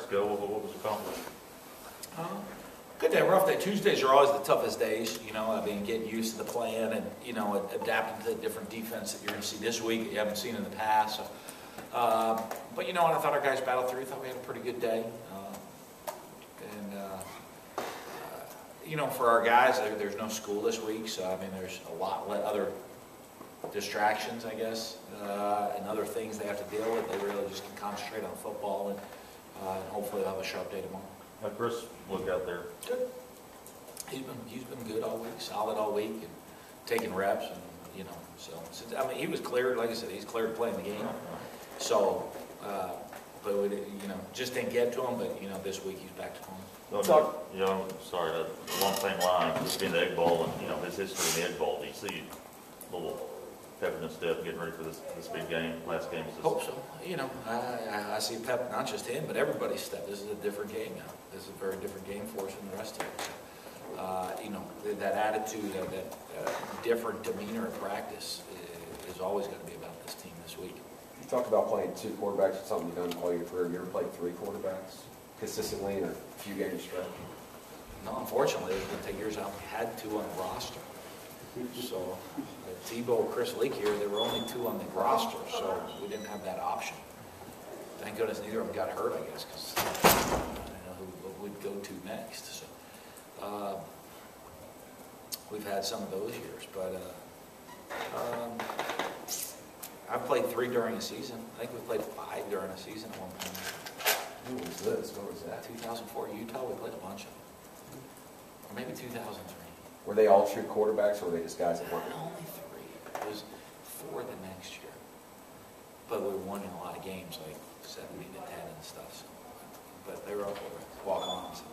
practice go? What was accomplished? Good day, rough day. Tuesdays are always the toughest days, getting used to the plan and, adapting to the different defense that you're going to see this week that you haven't seen in the past. So, but, I thought our guys battled through. I thought we had a pretty good day. For our guys, there's no school this week, so, there's a lot other distractions, I guess, and other things they have to deal with. They really just can concentrate on football, and hopefully they'll have a sharp day tomorrow. How Chris look out there? Good. He's been good all week, solid all week, and taking reps, and he was cleared. Like I said, he's cleared to play in the game. So, but we, just didn't get to him. But this week he's back to home. So, sorry, along the same line, just being the Egg Bowl and his history in the Egg Bowl. Do you see a little pep in his step getting ready for this big game? Last game. Hope so. I see pep, not just him, but everybody's step. This is a different game now. This is a very different game for us than the rest of it. That attitude, that different demeanor in practice is always going to be about this team this week. You talked about playing two quarterbacks. It's something you've done all your career. You ever played three quarterbacks consistently in a few games stretch? No, unfortunately, it was going to take years out. We had two on the roster. So, Tebow, Chris Leak here, there were only two on the roster, so we didn't have that option. Thank goodness neither of them got hurt, I guess, because I don't know who we'd go to next. So, we've had some of those years, but I've played three during a season. I think we played five during a season at one point. Who was this? What was that? 2004 Utah, we played a bunch of them. Or maybe 2003. Were they all true quarterbacks, or were they just guys that weren't? Only three. It was four the next year. But we won in a lot of games, like 17 to 10 and stuff. So, but they were all quarterbacks. Walk-ons.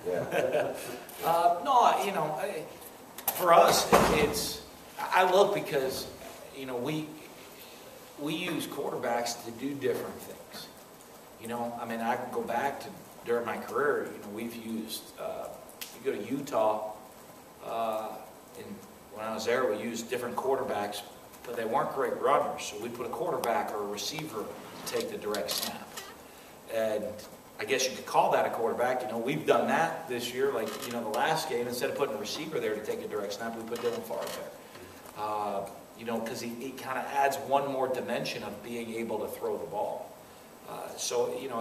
Yeah. No, for us, I look because, we use quarterbacks to do different things. I can go back to during my career, we've used, you go to Utah, and when I was there, we used different quarterbacks, but they weren't great runners. So we put a quarterback or a receiver to take the direct snap. And I guess you could call that a quarterback. We've done that this year. Like, the last game, instead of putting a receiver there to take a direct snap, we put Dylan Favre there. Because he kind of adds one more dimension of being able to throw the ball.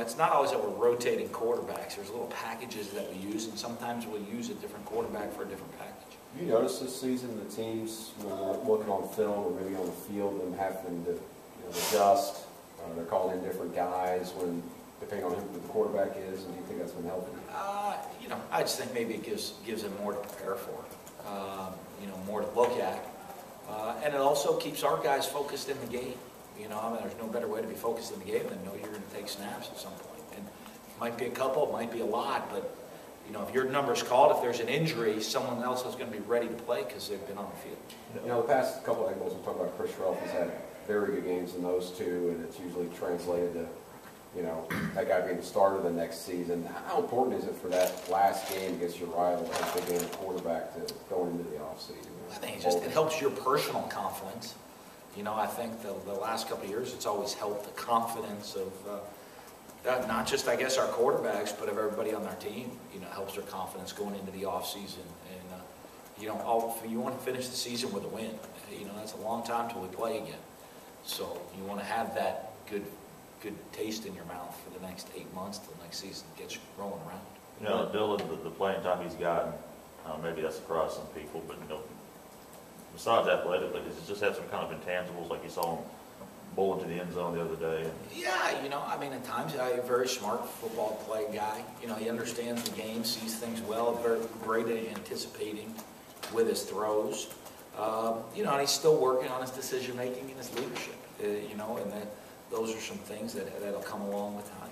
It's not always that we're rotating quarterbacks. There's little packages that we use, and sometimes we'll use a different quarterback for a different package. Have you noticed this season the teams, when they're looking on film or maybe on the field, them having to adjust? They're calling in different guys depending on who the quarterback is, and do you think that's been helping? I just think maybe it gives them more to prepare for, more to look at. And it also keeps our guys focused in the game. There's no better way to be focused in the game than know you're going to take snaps at some point. And it might be a couple, it might be a lot, but, if your number's called, if there's an injury, someone else is going to be ready to play because they've been on the field. The past couple of Egg Bowls, we talked about Chris Shrelf has had very good games in those two, and it's usually translated to, that guy being the starter the next season. How important is it for that last game against your rival to have a big game quarterback to going into the offseason? I think it helps your personal confidence. I think the last couple of years, it's always helped the confidence of not just, I guess, our quarterbacks, but of everybody on our team. Helps their confidence going into the offseason. And, you want to finish the season with a win. That's a long time till we play again. So you want to have that good taste in your mouth for the next 8 months till next season gets rolling around. Dylan, the playing time he's gotten, maybe that's surprised some people, but, besides athletically, does he just have some kind of intangibles like you saw him bowl into the end zone the other day? Yeah, at times he's a very smart football play guy. He understands the game, sees things well, very great at anticipating with his throws. And he's still working on his decision making and his leadership. And those are some things that'll come along with time.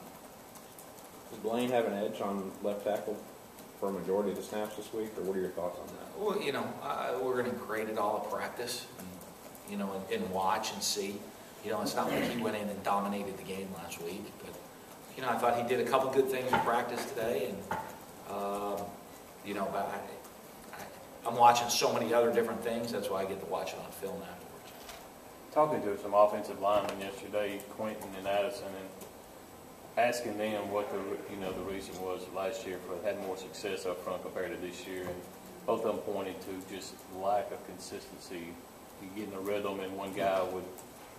Does Blaine have an edge on left tackle for a majority of the snaps this week, or what are your thoughts on that? Well, we're going to grade it all at practice, and watch and see. It's not like he went in and dominated the game last week, but I thought he did a couple good things in practice today, and but I'm watching so many other different things. That's why I get to watch it on film afterwards. Talking to some offensive linemen yesterday, Quentin and Addison, and asking them what the reason was last year for had more success up front compared to this year, and both of them pointed to just lack of consistency. You getting a rhythm, and one guy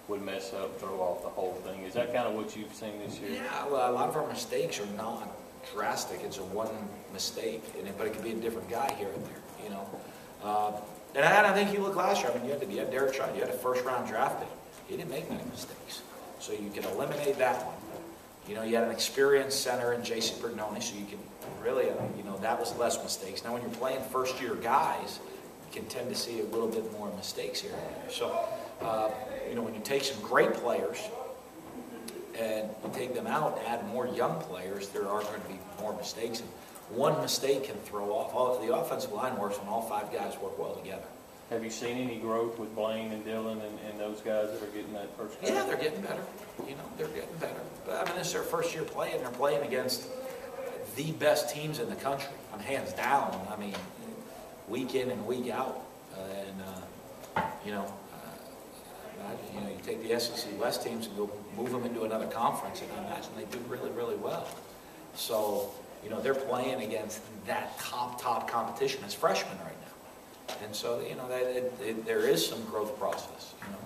would mess up, throw off the whole thing. Is that kind of what you've seen this year? Yeah, well, a lot of our mistakes are not drastic. It's a one mistake, but it could be a different guy here and there, you know. And I think you look last year. I mean, you had Derek Tribe, you had a first-round draft pick. He didn't make many mistakes, so you can eliminate that one. You know, you had an experienced center in J.C. Bertone, so you can really, you know, that was less mistakes. Now, when you're playing first-year guys, you can tend to see a little bit more mistakes here and there. So, you know, when you take some great players and you take them out and add more young players, there are going to be more mistakes. And one mistake can throw off. The offensive line works when all five guys work well together. Have you seen any growth with Blaine and Dylan and those guys that are getting that first cut? Yeah, they're getting better. You know, they're getting better. But, I mean, this is their first year playing. They're playing against the best teams in the country. I mean, hands down. I mean, week in and week out. You know, you take the SEC West teams and go move them into another conference, and I imagine they do really, really well. So, you know, they're playing against that top competition as freshmen right now. And so, you know, there is some growth process, you know.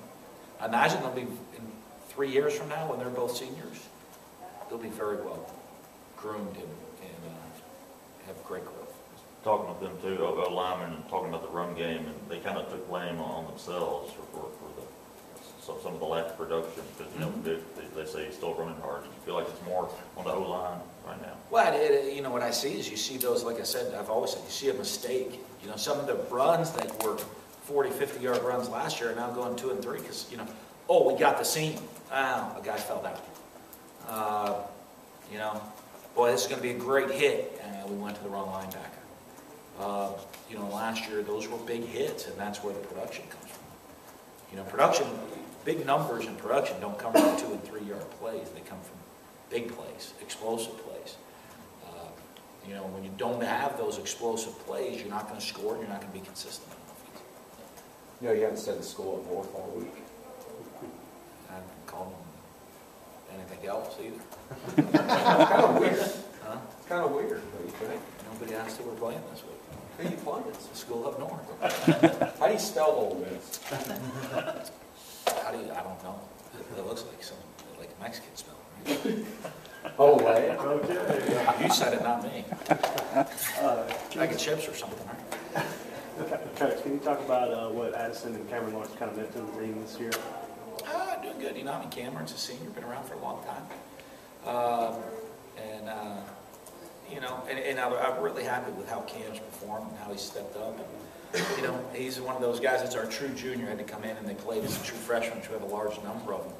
I imagine they'll be, in 3 years from now, when they're both seniors, they'll be very well groomed and have great growth. Talking with them too, linemen, and talking about the run game, and they kind of took blame on themselves for some of the lack of production, because, you know, they say he's still running hard. Do you feel like it's more on the O-line right now? Well, you know, what I see is you see those, like I said, I've always said, you see a mistake. You know, some of the runs that were 40, 50-yard runs last year are now going 2 and 3 because, you know, oh, we got the seam. A guy fell down. You know, boy, this is going to be a great hit. And we went to the wrong linebacker. You know, last year, those were big hits, and that's where the production comes from. You know, production, big numbers in production don't come from 2 and 3 yard plays. They come from big plays, explosive plays. You know, when you don't have those explosive plays, you're not going to score and you're not going to be consistent on offense. You know, you haven't said the school up north all week. I haven't called them anything else either. It's kind of weird. Huh? It's kind of weird, don't you think? Nobody asked who we're playing this week. Who are you playing? It's the school up north. How do you spell Ole Miss? I don't know. It looks like a Mexican spell, right? Ole. You said it, not me. Bag of chips or something, right? Coach, can you talk about what Addison and Cameron Lawrence kind of meant to the team this year? Doing good. You know, I mean, Cameron's a senior, been around for a long time. You know, and I'm really happy with how Cam's performed and how he stepped up. And, you know, he's one of those guys that's our true junior, had to come in and they played as a true freshman, which we have a large number of them.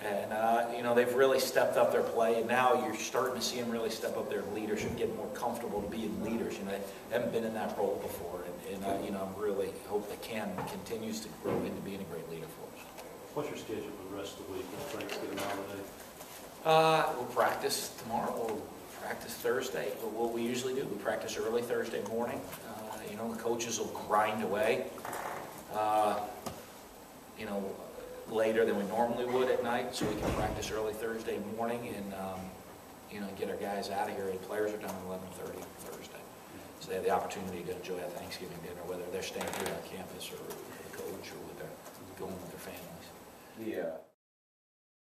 And, you know, they've really stepped up their play, and now you're starting to see them really step up their leadership, get more comfortable to being leaders. You know, they haven't been in that role before, and you know, I really hope that Cam continues to grow into being a great leader for us. What's your schedule for the rest of the week on Thanksgiving holiday? We'll practice tomorrow. We'll practice Thursday. But what we usually do, we practice early Thursday morning. You know, the coaches will grind away, you know, later than we normally would at night, so we can practice early Thursday morning and, you know, get our guys out of here. The players are done at 11:30 on Thursday. So they have the opportunity to enjoy a Thanksgiving dinner, whether they're staying here on campus or with the coach or going with their families. Yeah.